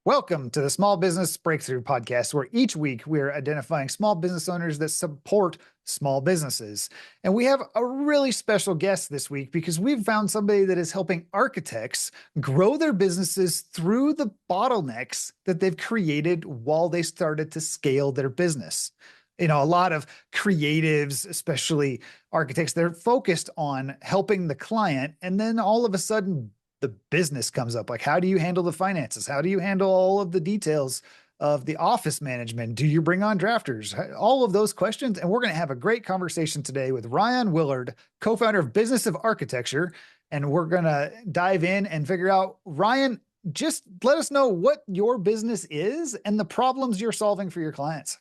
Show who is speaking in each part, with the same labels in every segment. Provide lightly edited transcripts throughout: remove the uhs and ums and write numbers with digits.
Speaker 1: Welcome to the Small Business Breakthrough Podcast, where each week we are identifying small business owners that support small businesses. And we have a really special guest this week because we've found somebody that is helping architects grow their businesses through the bottlenecks that they've created while they started to scale their business. A lot of creatives, especially architects, they're focused on helping the client. And then all of a sudden, the business comes up. Like, how do you handle the finances? How do you handle all of the details of the office management? Do you bring on drafters? All of those questions. And we're going to have a great conversation today with Rion Willard, co-founder of Business of Architecture. And we're going to dive in and figure out, Rion, just let us know what your business is and the problems you're solving for your clients.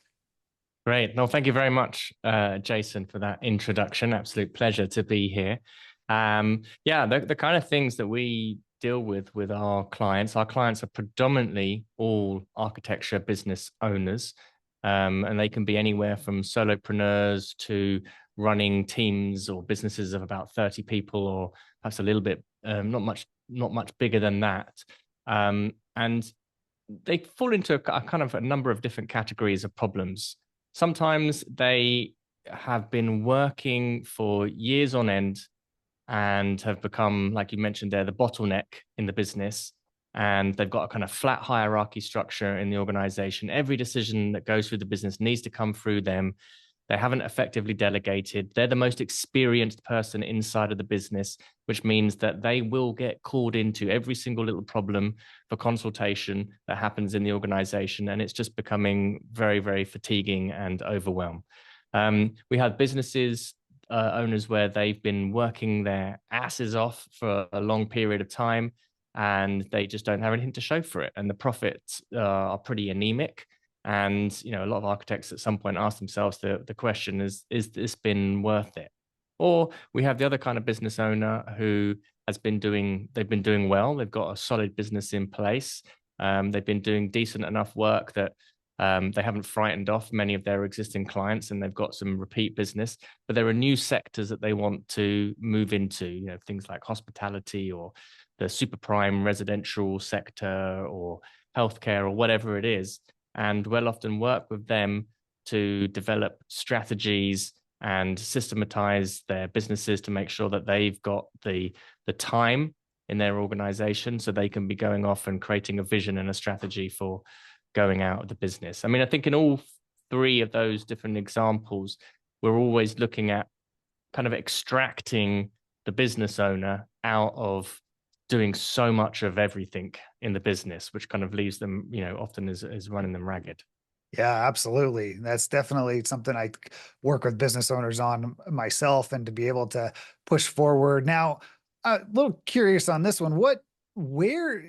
Speaker 2: Great. No, thank you very much, Jason, for that introduction. Absolute pleasure to be here. The kind of things that we deal with our clients are predominantly all architecture business owners, and they can be anywhere from solopreneurs to running teams or businesses of about 30 people, or perhaps a little bit, not much bigger than that. And they fall into a kind of a number of different categories of problems. Sometimes they have been working for years on end and have become, like you mentioned there, the bottleneck in the business. And they've got a kind of flat hierarchy structure in the organization. Every decision that goes through the business needs to come through them. They haven't effectively delegated. They're the most experienced person inside of the business, which means that they will get called into every single little problem for consultation that happens in the organization. And it's just becoming very, very fatiguing and overwhelmed. We have businesses owners where they've been working their asses off for a long period of time and they just don't have anything to show for it. And the profits are pretty anemic. And, a lot of architects at some point ask themselves the question is this been worth it? Or we have the other kind of business owner who they've been doing well. They've got a solid business in place. They've been doing decent enough work that they haven't frightened off many of their existing clients, and they've got some repeat business. But there are new sectors that they want to move into, things like hospitality or the super prime residential sector or healthcare or whatever it is. And we'll often work with them to develop strategies and systematize their businesses to make sure that they've got the time in their organization so they can be going off and creating a vision and a strategy for going out of the business. I mean, I think in all three of those different examples, we're always looking at kind of extracting the business owner out of doing so much of everything in the business, which kind of leaves them, often as running them ragged.
Speaker 1: Yeah, absolutely. That's definitely something I work with business owners on myself, and to be able to push forward. Now, a little curious on this one.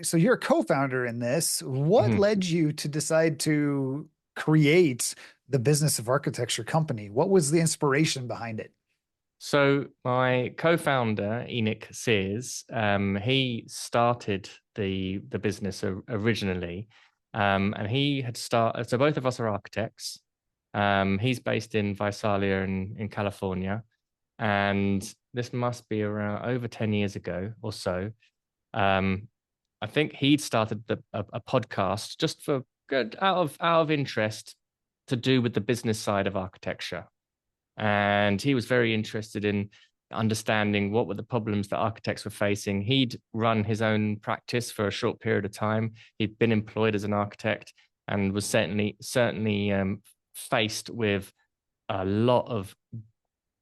Speaker 1: So you're a co-founder in this. What led you to decide to create the Business of Architecture company? What was the inspiration behind it?
Speaker 2: So my co-founder, Enoch Sears, he started the business originally, and he had started. So both of us are architects. He's based in Visalia in California, and this must be around over 10 years ago or so. I think he'd started a podcast just for good out of interest to do with the business side of architecture. And he was very interested in understanding what were the problems that architects were facing. He'd run his own practice for a short period of time. He'd been employed as an architect and was certainly faced with a lot of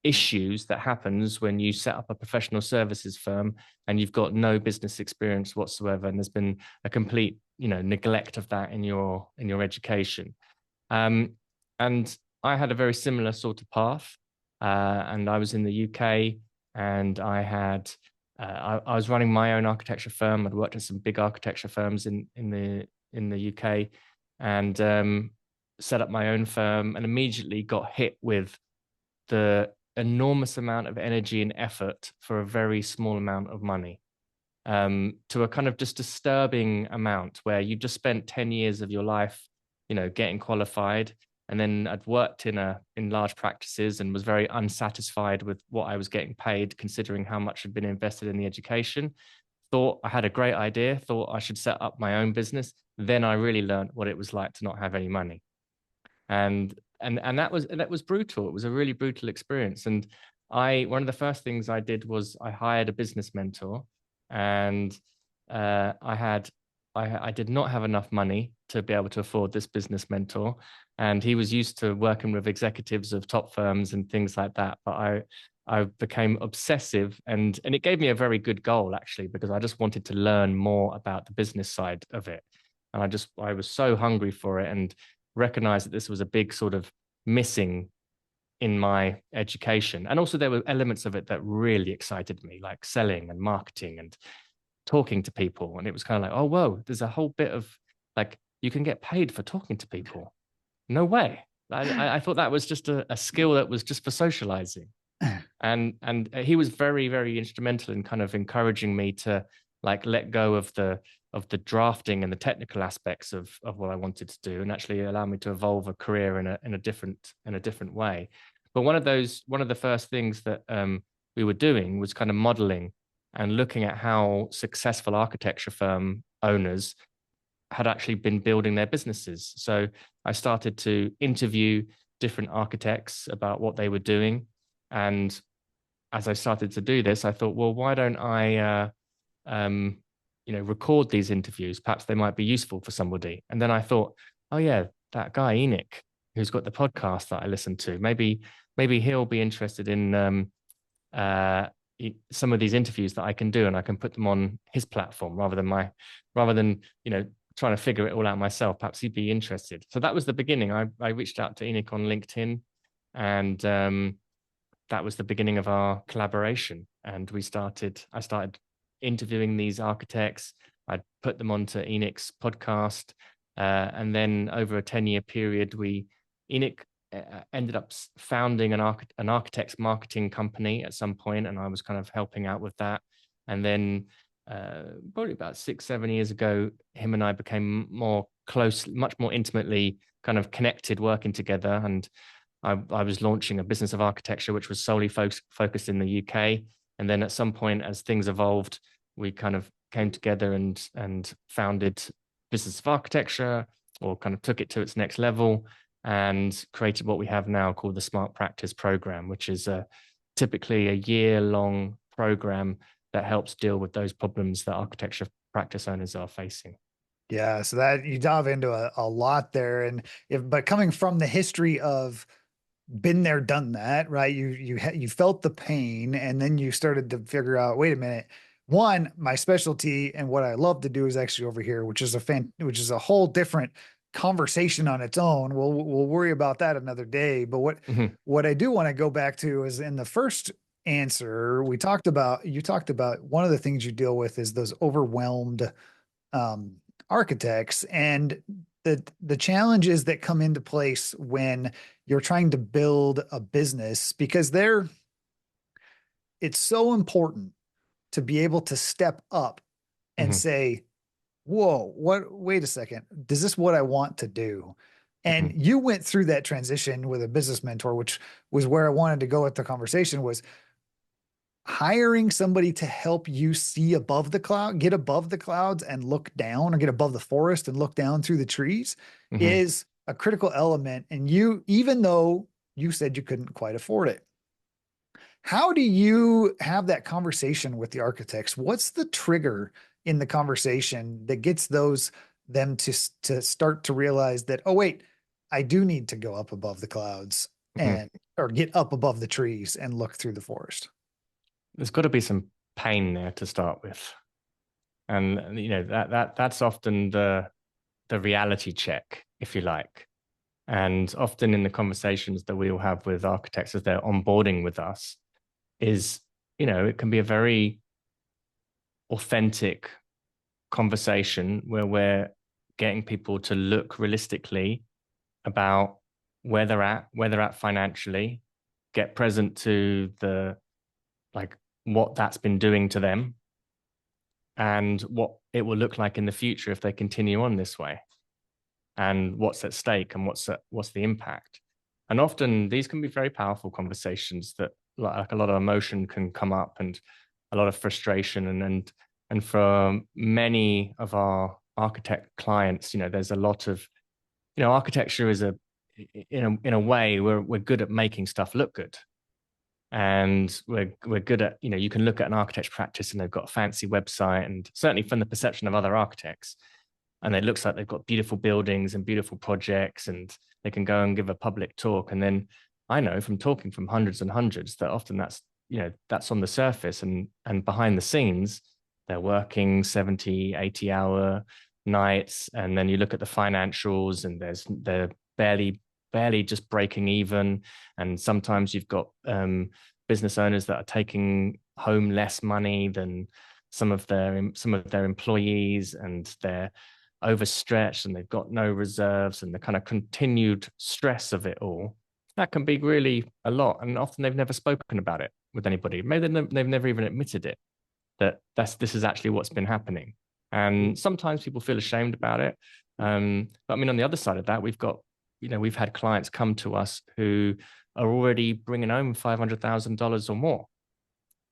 Speaker 2: issues that happens when you set up a professional services firm and you've got no business experience whatsoever. And there's been a complete, neglect of that in your education. And I had a very similar sort of path, and I was in the UK, and I was running my own architecture firm. I'd worked at some big architecture firms in the UK, and set up my own firm, and immediately got hit with the enormous amount of energy and effort for a very small amount of money, to a kind of just disturbing amount where you just spent 10 years of your life, getting qualified. And then I'd worked in large practices and was very unsatisfied with what I was getting paid, considering how much had been invested in the education. Thought I had a great idea, thought I should set up my own business. then I really learned what it was like to not have any money. And that was brutal. It was a really brutal experience. And one of the first things I did was I hired a business mentor, and I did not have enough money to be able to afford this business mentor, and he was used to working with executives of top firms and things like that. But I became obsessive, and it gave me a very good goal, actually, because I just wanted to learn more about the business side of it. And I was so hungry for it, and recognized that this was a big sort of missing in my education. And also there were elements of it that really excited me, like selling and marketing and talking to people. And it was kind of like, oh, whoa, there's a whole bit of like, you can get paid for talking to people. No way. I thought that was just a skill that was just for socializing. And he was very, very instrumental in kind of encouraging me to like let go of the drafting and the technical aspects of what I wanted to do, and actually allow me to evolve a career in a different way. But one of the first things that we were doing was kind of modeling and looking at how successful architecture firm owners had actually been building their businesses. So I started to interview different architects about what they were doing. And as I started to do this, I thought, well, why don't I record these interviews? Perhaps they might be useful for somebody. And then I thought, oh yeah, that guy Enoch, who's got the podcast that I listen to, maybe he'll be interested in some of these interviews that I can do, and I can put them on his platform rather than trying to figure it all out myself. Perhaps he'd be interested. So that was the beginning. I reached out to Enoch on LinkedIn, and that was the beginning of our collaboration. And I started interviewing these architects. I'd put them onto Enoch's podcast. And then over a 10-year period, Enoch ended up founding an architect's marketing company at some point, and I was kind of helping out with that. And then probably about 6-7 years ago, him and I became more close, much more intimately kind of connected, working together. And I was launching a business of architecture, which was solely focused in the UK. And then at some point, as things evolved, we kind of came together and founded Business of Architecture, or kind of took it to its next level, and created what we have now called the Smart Practice Program, which is typically a year-long program that helps deal with those problems that architecture practice owners are facing.
Speaker 1: Yeah, so that you dive into a lot there, but coming from the history of been there, done that, right? You felt the pain, and then you started to figure out, wait a minute, one, my specialty and what I love to do is actually over here, which is a whole different conversation on its own. We'll worry about that another day. But what I do want to go back to is, in the first answer, you talked about one of the things you deal with is those overwhelmed architects, and the challenges that come into place when you're trying to build a business, because it's so important to be able to step up and say, whoa, wait a second, is this what I want to do? And you went through that transition with a business mentor, which was where I wanted to go with the conversation, was hiring somebody to help you see above the cloud, get above the clouds and look down, or get above the forest and look down through the trees, is a critical element. And even though you said you couldn't quite afford it, how do you have that conversation with the architects? What's the trigger in the conversation that gets them to start to realize that, oh wait, I do need to go up above the clouds or get up above the trees and look through the forest?
Speaker 2: There's got to be some pain there to start with. And that's often the reality check, if you like. And often in the conversations that we all have with architects as they're onboarding with us, is, it can be a very authentic conversation where we're getting people to look realistically about where they're at financially, get present to what that's been doing to them, and what it will look like in the future if they continue on this way, and what's at stake, and what's the impact. And often these can be very powerful conversations that, like, a lot of emotion can come up, and a lot of frustration, and for many of our architect clients, there's a lot of, architecture is in a way, we're good at making stuff look good. And we're good at, you can look at an architect's practice and they've got a fancy website, and certainly from the perception of other architects, and it looks like they've got beautiful buildings and beautiful projects, and they can go and give a public talk. And then I know from talking from hundreds and hundreds that often that's on the surface, and behind the scenes, they're working 70, 80-hour nights. And then you look at the financials and they're barely just breaking even. And sometimes you've got business owners that are taking home less money than some of their employees, and they're overstretched and they've got no reserves, and the kind of continued stress of it all, that can be really a lot. And often they've never spoken about it with anybody. Maybe they've never even admitted it, that this is actually what's been happening. And sometimes people feel ashamed about it. But I mean, on the other side of that, we've had clients come to us who are already bringing home $500,000 or more,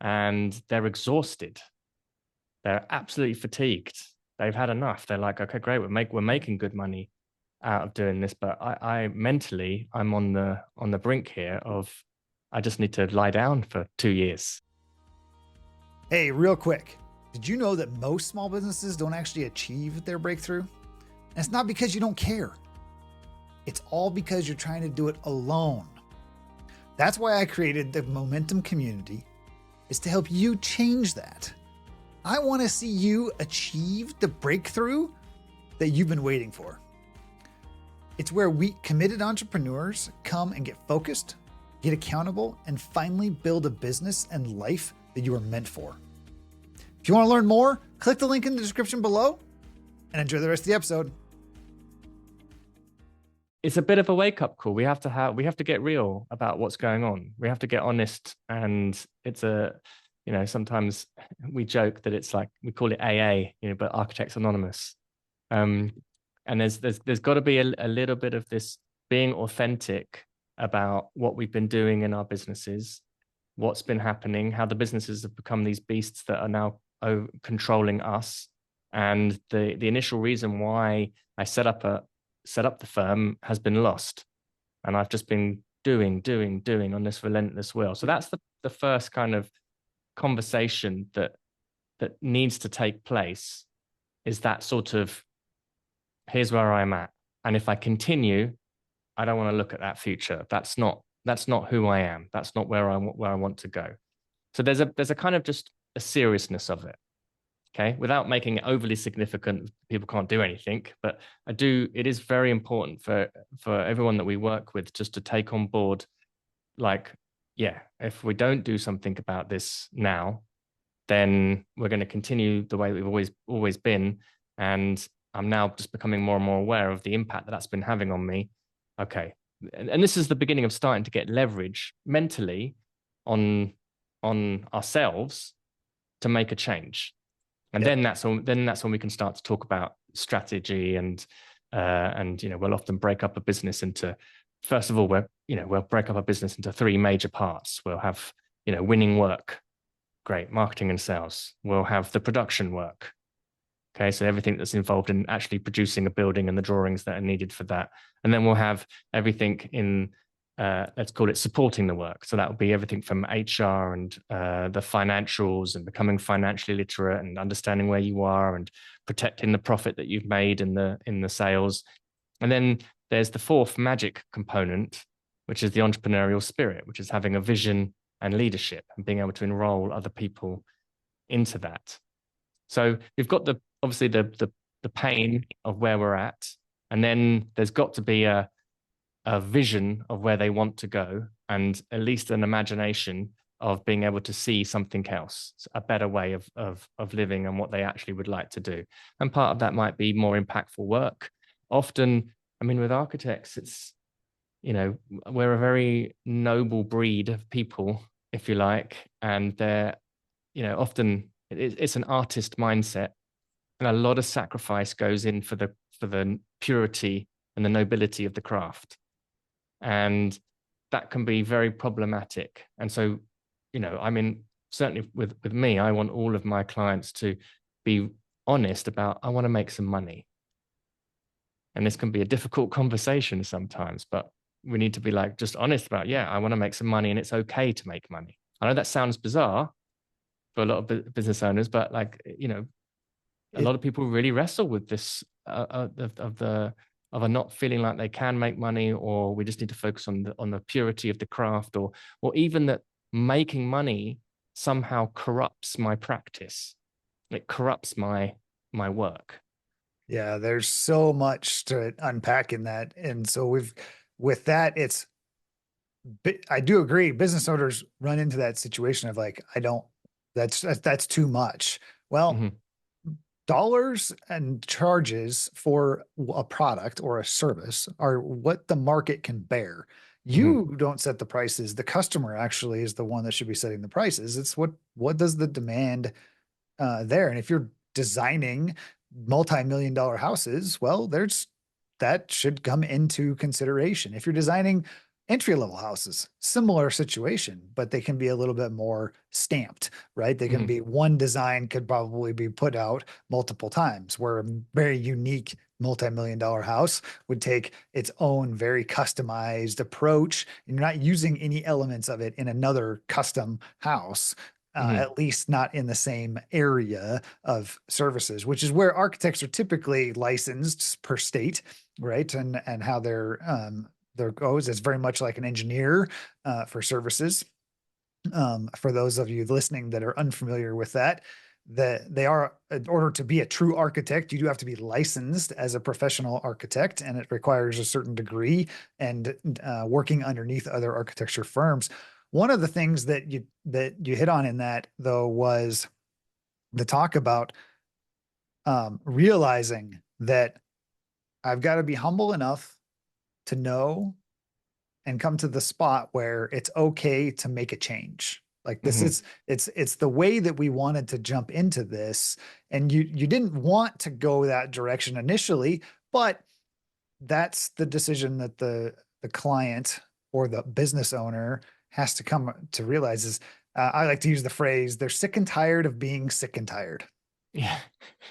Speaker 2: and they're exhausted. They're absolutely fatigued. They've had enough. They're like, okay, great, we're making good money out of doing this, but I mentally, I'm on the brink here of, I just need to lie down for 2 years.
Speaker 1: Hey, real quick, did you know that most small businesses don't actually achieve their breakthrough? And it's not because you don't care. It's all because you're trying to do it alone. That's why I created the Momentum Community, is to help you change that. I want to see you achieve the breakthrough that you've been waiting for. It's where we committed entrepreneurs come and get focused, get accountable, and finally build a business and life that you are meant for. If you want to learn more, click the link in the description below and enjoy the rest of the episode.
Speaker 2: It's a bit of a wake-up call. We have to get real about what's going on. We have to get honest. And it's sometimes we joke that it's like, we call it AA, but Architects Anonymous. And there's got to be a little bit of this being authentic about what we've been doing in our businesses, what's been happening, how the businesses have become these beasts that are now controlling us. And the initial reason why I set up the firm has been lost. And I've just been doing on this relentless wheel. So that's the first kind of conversation that needs to take place, is that sort of, here's where I'm at. And if I continue, I don't want to look at that future. That's not who I am. That's not where I want to go. So there's a kind of just a seriousness of it. Okay, without making it overly significant, people can't do anything, but it is very important for everyone that we work with just to take on board, like, yeah, if we don't do something about this now, then we're going to continue the way we've always been. And I'm now just becoming more and more aware of the impact that's been having on me. Okay. And this is the beginning of starting to get leverage mentally on ourselves to make a change. And then that's when we can start to talk about strategy, and we'll often break up a business into, first of all, we'll break up a business into 3 major parts. We'll have, winning work, great, marketing and sales. We'll have the production work. Okay, so everything that's involved in actually producing a building and the drawings that are needed for that. And then we'll have everything in, let's call it supporting the work. So that would be everything from HR and the financials, and becoming financially literate and understanding where you are and protecting the profit that you've made in the sales. And then there's the 4th magic component, which is the entrepreneurial spirit, which is having a vision and leadership and being able to enroll other people into that. So we've got obviously the pain of where we're at, and then there's got to be a vision of where they want to go, and at least an imagination of being able to see something else, a better way of living and what they actually would like to do. And part of that might be more impactful work. Often, I mean, with architects, it's, we're a very noble breed of people, if you like, and they're, often it's an artist mindset, and a lot of sacrifice goes in for the purity and the nobility of the craft. And that can be very problematic. And so, I mean, certainly with me, I want all of my clients to be honest about, I want to make some money. And this can be a difficult conversation sometimes, but we need to be like just honest about, yeah, I want to make some money and it's okay to make money. I know that sounds bizarre for a lot of business owners, but like, a lot of people really wrestle with this of a not feeling like they can make money, or we just need to focus on the purity of the craft, or even that making money somehow corrupts my practice. It corrupts my work.
Speaker 1: Yeah, there's so much to unpack in that. And so with that, I do agree. Business owners run into that situation of like, that's too much. Well,
Speaker 2: Mm-hmm.
Speaker 1: dollars and charges for a product or a service are what the market can bear.
Speaker 2: Mm-hmm.
Speaker 1: You don't set the prices. The customer actually is the one that should be setting the prices. It's what does the demand there. And if you're designing multi-million dollar houses, well, that should come into consideration. If you're designing entry level houses, similar situation, but they can be a little bit more stamped, right? They can
Speaker 2: Mm-hmm.
Speaker 1: be one design could probably be put out multiple times, where a very unique multi-million dollar house would take its own very customized approach. And you're not using any elements of it in another custom house.
Speaker 2: Mm-hmm.
Speaker 1: At least not in the same area of services, which is where architects are typically licensed per state, right? And how there goes. It's very much like an engineer for services. For those of you listening that are unfamiliar with that, they are, in order to be a true architect, you do have to be licensed as a professional architect, and it requires a certain degree and working underneath other architecture firms. One of the things that you hit on in that though was the talk about realizing that I've got to be humble enough to know and come to the spot where it's okay to make a change. Like this
Speaker 2: Mm-hmm.
Speaker 1: is it's the way that we wanted to jump into this, and you didn't want to go that direction initially, but that's the decision that the client or the business owner has to come to realize is I like to use the phrase, they're sick and tired of being sick and tired.
Speaker 2: Yeah.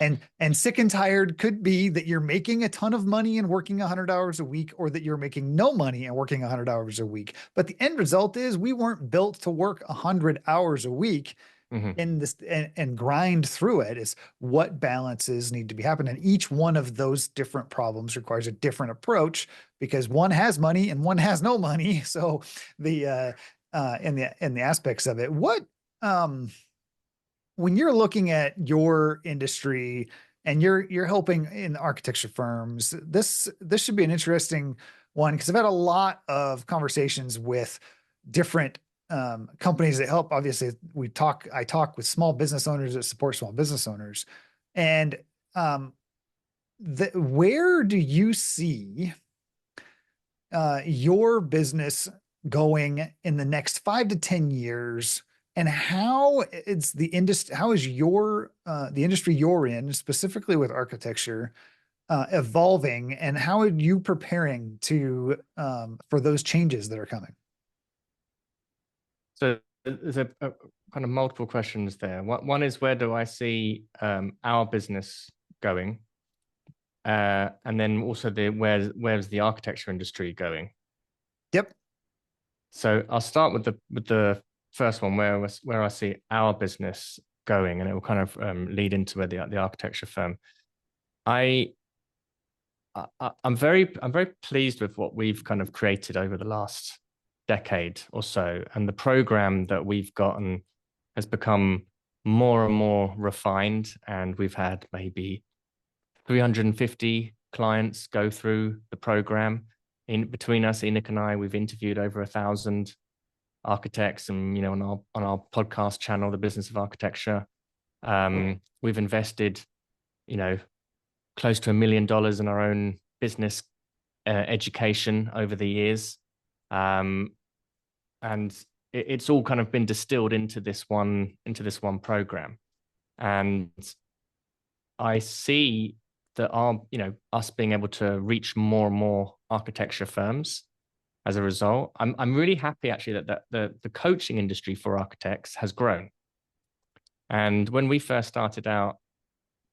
Speaker 1: And sick and tired could be that you're making a ton of money and working 100 hours a week, or that you're making no money and working 100 hours a week. But the end result is we weren't built to work 100 hours a week
Speaker 2: Mm-hmm.
Speaker 1: in this and grind through it. Is what balances need to be happening. And each one of those different problems requires a different approach, because one has money and one has no money. So in the aspects of it, what when you're looking at your industry and you're helping in architecture firms, this should be an interesting one, because I've had a lot of conversations with different companies that help. Obviously, I talk with small business owners that support small business owners, and where do you see your business going in the next 5 to 10 years, and how it's the industry, how is your the industry you're in, specifically with architecture, evolving, and how are you preparing to for those changes that are coming?
Speaker 2: So there's a kind of multiple questions there. One is, where do I see our business going? And then also where's the architecture industry going?
Speaker 1: Yep.
Speaker 2: So I'll start with the first one, where I see our business going, and it will kind of lead into where the architecture firm. I'm very pleased with what we've kind of created over the last decade or so, and the program that we've gotten has become more and more refined, and we've had maybe 350 clients go through the program. In between us, Enoch and I, we've interviewed over 1,000 architects, and on our podcast channel, The Business of Architecture, we've invested, close to $1 million in our own business education over the years, and it's all kind of been distilled into this one program. And I see that us being able to reach more and more architecture firms as a result. I'm really happy actually that the coaching industry for architects has grown. And when we first started out,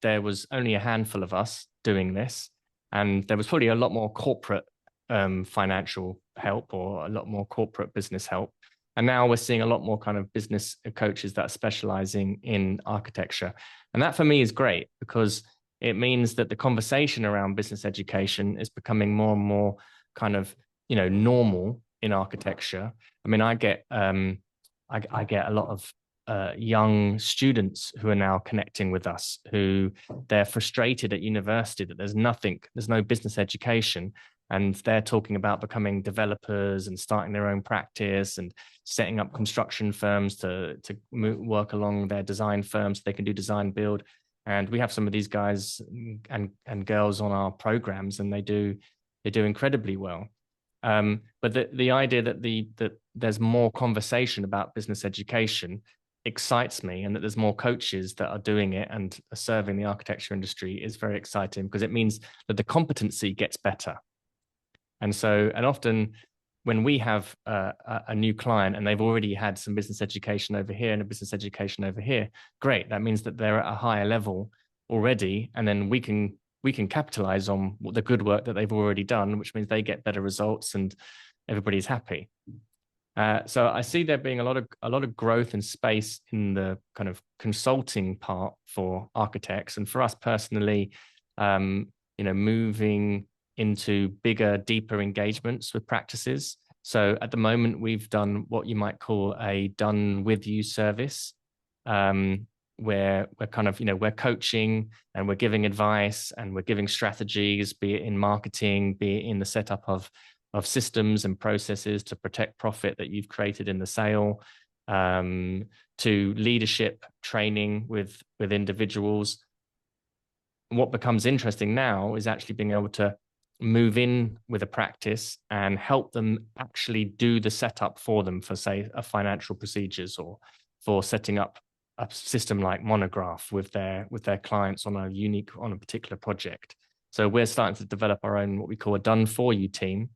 Speaker 2: there was only a handful of us doing this, and there was probably a lot more corporate financial help or a lot more corporate business help. And now we're seeing a lot more kind of business coaches that are specializing in architecture. And that for me is great, because it means that the conversation around business education is becoming more and more kind of, normal in architecture. I mean, I get a lot of young students who are now connecting with us, who they're frustrated at university that there's no business education. And they're talking about becoming developers and starting their own practice and setting up construction firms to work along their design firms so they can do design build. And we have some of these guys and girls on our programs, and they do incredibly well. But the idea that there's more conversation about business education excites me, and that there's more coaches that are doing it and are serving the architecture industry is very exciting, because it means that the competency gets better. And often when we have a new client and they've already had some business education over here and a business education over here, great. That means that they're at a higher level already, and then we can capitalize on the good work that they've already done, which means they get better results and everybody's happy. So I see there being a lot of growth and space in the kind of consulting part for architects, and for us personally, moving into bigger, deeper engagements with practices. So at the moment, we've done what you might call a done with you service, where we're kind of, we're coaching and we're giving advice and we're giving strategies, be it in marketing, be it in the setup of systems and processes to protect profit that you've created in the sale, to leadership training with individuals. And what becomes interesting now is actually being able to move in with a practice and help them actually do the setup for them for, say, a financial procedures, or for setting up a system like Monograph with their clients on a particular project. So we're starting to develop our own, what we call a done for you team.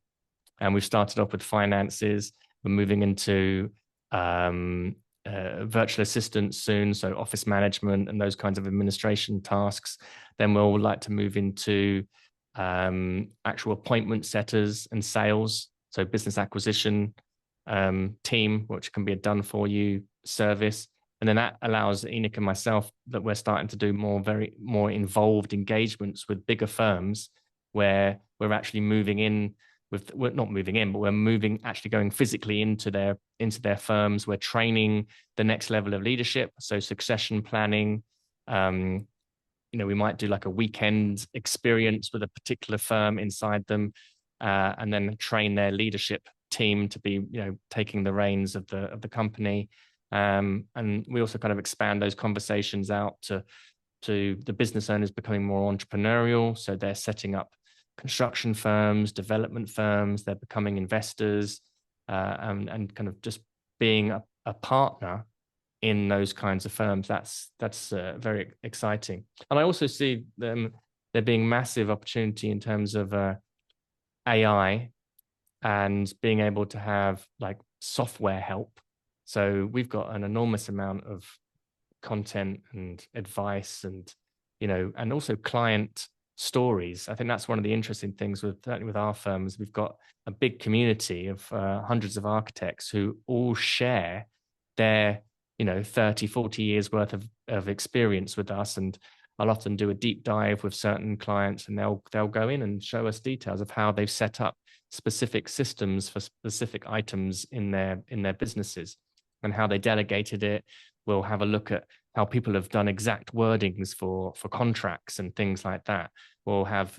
Speaker 2: And we've started off with finances. We're moving into virtual assistants soon, so office management and those kinds of administration tasks. Then we'll like to move into actual appointment setters and sales, so business acquisition team, which can be a done for you service. And then that allows Enoch and myself that we're starting to do more involved engagements with bigger firms, where we're actually moving in with, we're not moving in, but we're actually going physically into their firms. We're training the next level of leadership, so succession planning. We might do like a weekend experience with a particular firm inside them, and then train their leadership team to be, taking the reins of the company. And we also kind of expand those conversations out to the business owners becoming more entrepreneurial. So they're setting up construction firms, development firms, they're becoming investors, and kind of just being a partner in those kinds of firms. That's very exciting. And I also see there being massive opportunity in terms of AI and being able to have like software help. So we've got an enormous amount of content and advice and, and also client stories. I think that's one of the interesting things with our firms. We've got a big community of hundreds of architects who all share their 30, 40 years worth of experience with us. And I'll often do a deep dive with certain clients, and they'll go in and show us details of how they've set up specific systems for specific items in their businesses and how they delegated it. We'll have a look at how people have done exact wordings for contracts and things like that. We'll have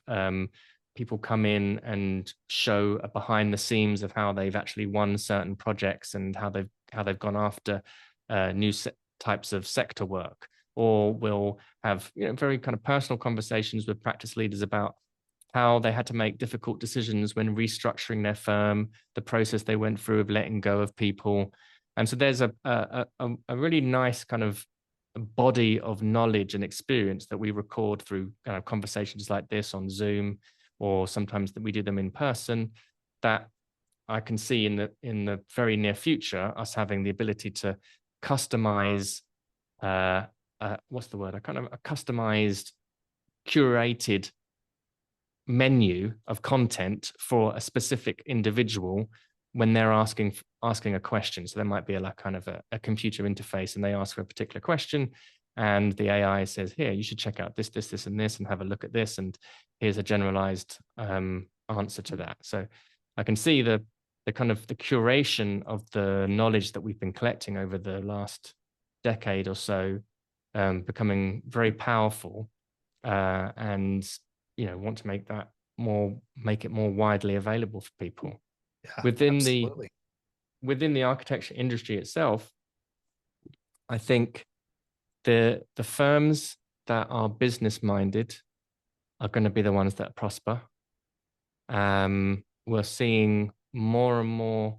Speaker 2: people come in and show a behind the scenes of how they've actually won certain projects and how they've gone after new types of sector work. Or we'll have very kind of personal conversations with practice leaders about how they had to make difficult decisions when restructuring their firm, the process they went through of letting go of people. And so there's a really nice kind of body of knowledge and experience that we record through conversations like this on Zoom, or sometimes that we do them in person, that I can see in the very near future us having the ability to customize, what's the word? A kind of a customized curated menu of content for a specific individual when they're asking a question. So there might be a computer interface, and they ask for a particular question, and the AI says, here, you should check out this, this, this, and this, and have a look at this, and here's a generalized answer to that. So I can see the curation of the knowledge that we've been collecting over the last decade or so becoming very powerful, and want to make it more widely available for people.
Speaker 1: Yeah,
Speaker 2: within
Speaker 1: absolutely.
Speaker 2: the architecture industry itself. I think the firms that are business minded are going to be the ones that prosper. We're seeing more and more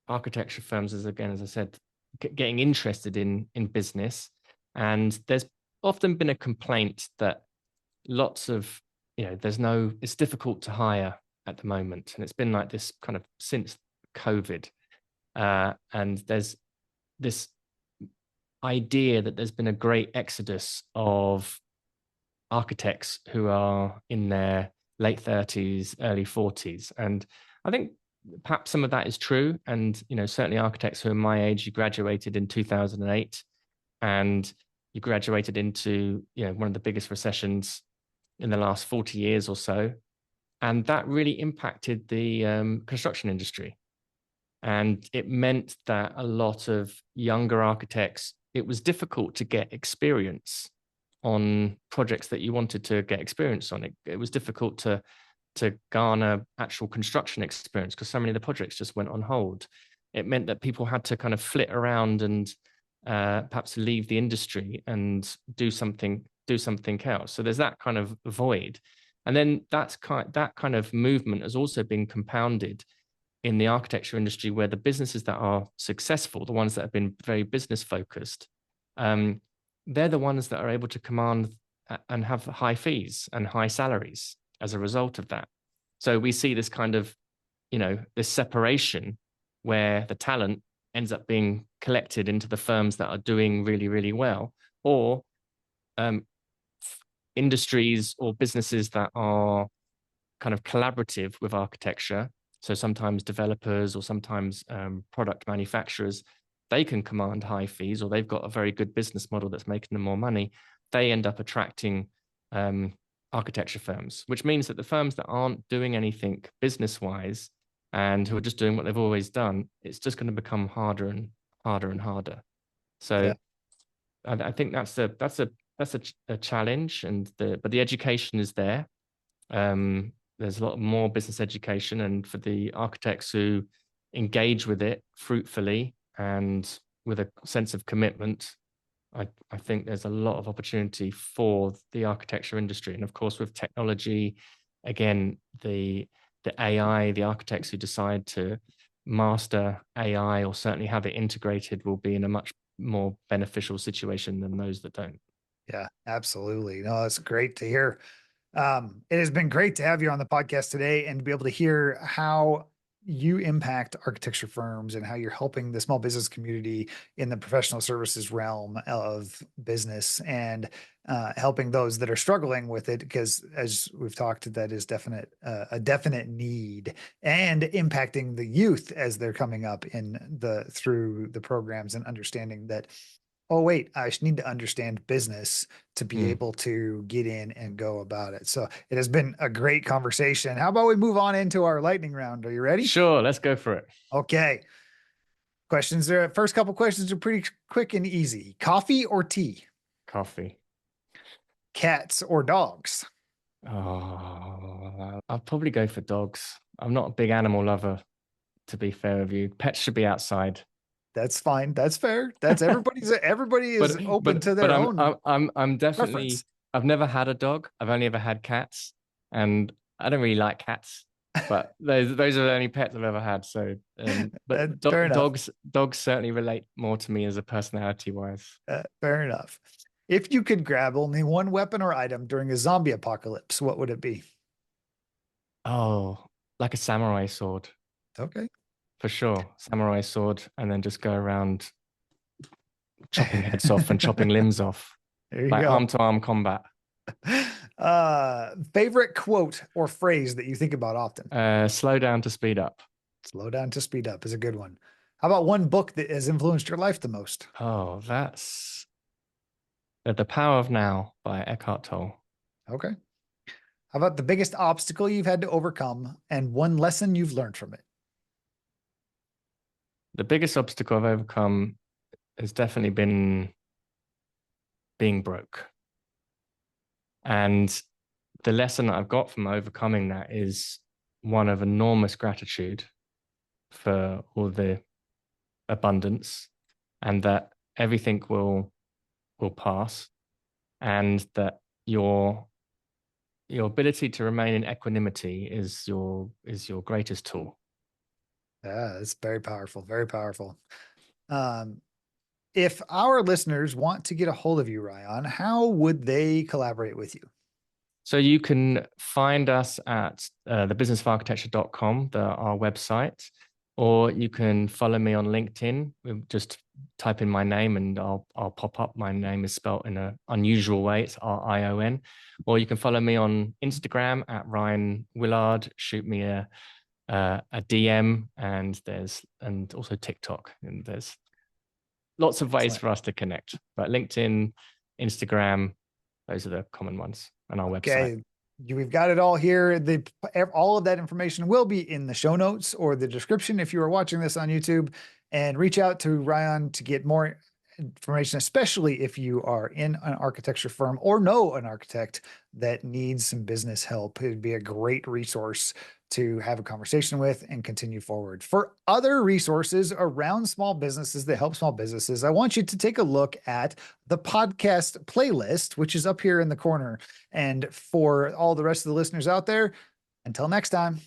Speaker 2: architecture firms, as I said, getting interested in business. And there's often been a complaint that lots of, it's difficult to hire at the moment. And it's been like this kind of since COVID. And there's this idea that there's been a great exodus of architects who are in their late 30s, early 40s. And I think perhaps some of that is true. And, certainly architects who are my age, you graduated in 2008 and you graduated into, one of the biggest recessions in the last 40 years or so. And that really impacted the construction industry. And it meant that a lot of younger architects, it was difficult to get experience on projects that you wanted to get experience on. It was difficult to garner actual construction experience because so many of the projects just went on hold. It meant that people had to kind of flit around and perhaps leave the industry and do something else. So there's that kind of void. And then that kind of movement has also been compounded in the architecture industry, where the businesses that are successful, the ones that have been very business focused, they're the ones that are able to command and have high fees and high salaries as a result of that. So we see this kind of, this separation where the talent ends up being collected into the firms that are doing really, really well, or industries or businesses that are kind of collaborative with architecture. So sometimes developers or sometimes product manufacturers, they can command high fees, or they've got a very good business model that's making them more money. They end up attracting architecture firms, which means that the firms that aren't doing anything business-wise and who are just doing what they've always done, it's just going to become harder and harder and harder. So yeah. I think that's a challenge, but the education is there. There's a lot more business education, and for the architects who engage with it fruitfully and with a sense of commitment, I think there's a lot of opportunity for the architecture industry. And of course, with technology, again, the AI, the architects who decide to master AI or certainly have it integrated will be in a much more beneficial situation than those that don't.
Speaker 1: Yeah, absolutely. No, that's great to hear. It has been great to have you on the podcast today and to be able to hear how you impact architecture firms and how you're helping the small business community in the professional services realm of business, and helping those that are struggling with it, because as we've talked, that is a definite need, and impacting the youth as they're coming up through the programs and understanding that, oh, wait, I need to understand business to be able to get in and go about it. So it has been a great conversation. How about we move on into our lightning round? Are you ready?
Speaker 2: Sure, let's go for it.
Speaker 1: Okay. First couple questions are pretty quick and easy. Coffee or tea?
Speaker 2: Coffee.
Speaker 1: Cats or dogs?
Speaker 2: Oh, I'll probably go for dogs. I'm not a big animal lover, to be fair with you. Pets should be outside.
Speaker 1: That's fine. That's fair. Everybody is open to their own.
Speaker 2: I'm definitely
Speaker 1: preference.
Speaker 2: I've never had a dog. I've only ever had cats, and I don't really like cats. But those are the only pets I've ever had. So, but dogs certainly relate more to me as a personality wise.
Speaker 1: Fair enough. If you could grab only one weapon or item during a zombie apocalypse, what would it be?
Speaker 2: Oh, like a samurai sword.
Speaker 1: Okay.
Speaker 2: For sure. Samurai sword, and then just go around chopping heads off and chopping limbs off.
Speaker 1: There you
Speaker 2: like
Speaker 1: go.
Speaker 2: arm-to-arm combat.
Speaker 1: Favorite quote or phrase that you think about often?
Speaker 2: Slow down to speed up.
Speaker 1: Slow down to speed up is a good one. How about one book that has influenced your life the most?
Speaker 2: Oh, that's The Power of Now by Eckhart Tolle.
Speaker 1: Okay. How about the biggest obstacle you've had to overcome and one lesson you've learned from it?
Speaker 2: The biggest obstacle I've overcome has definitely been being broke. And the lesson that I've got from overcoming that is one of enormous gratitude for all the abundance, and that everything will pass, and that your ability to remain in equanimity is your greatest tool.
Speaker 1: Yeah, it's very powerful, very powerful. Um, if our listeners want to get a hold of you, Rion, how would they collaborate with you?
Speaker 2: So you can find us at thebusinessofarchitecture.com, our website, or you can follow me on LinkedIn. Just type in my name and I'll pop up. My name is spelled in an unusual way. It's Rion. Or you can follow me on Instagram at Ryan Willard. Shoot me a DM, and also TikTok. And there's lots of ways for us to connect. But LinkedIn, Instagram, those are the common ones, and our website.
Speaker 1: Okay. We've got it all here. All of that information will be in the show notes or the description if you are watching this on YouTube. And reach out to Rion to get more information, especially if you are in an architecture firm or know an architect that needs some business help. It'd be a great resource to have a conversation with and continue forward. For other resources around small businesses that help small businesses, I want you to take a look at the podcast playlist, which is up here in the corner. And for all the rest of the listeners out there, until next time.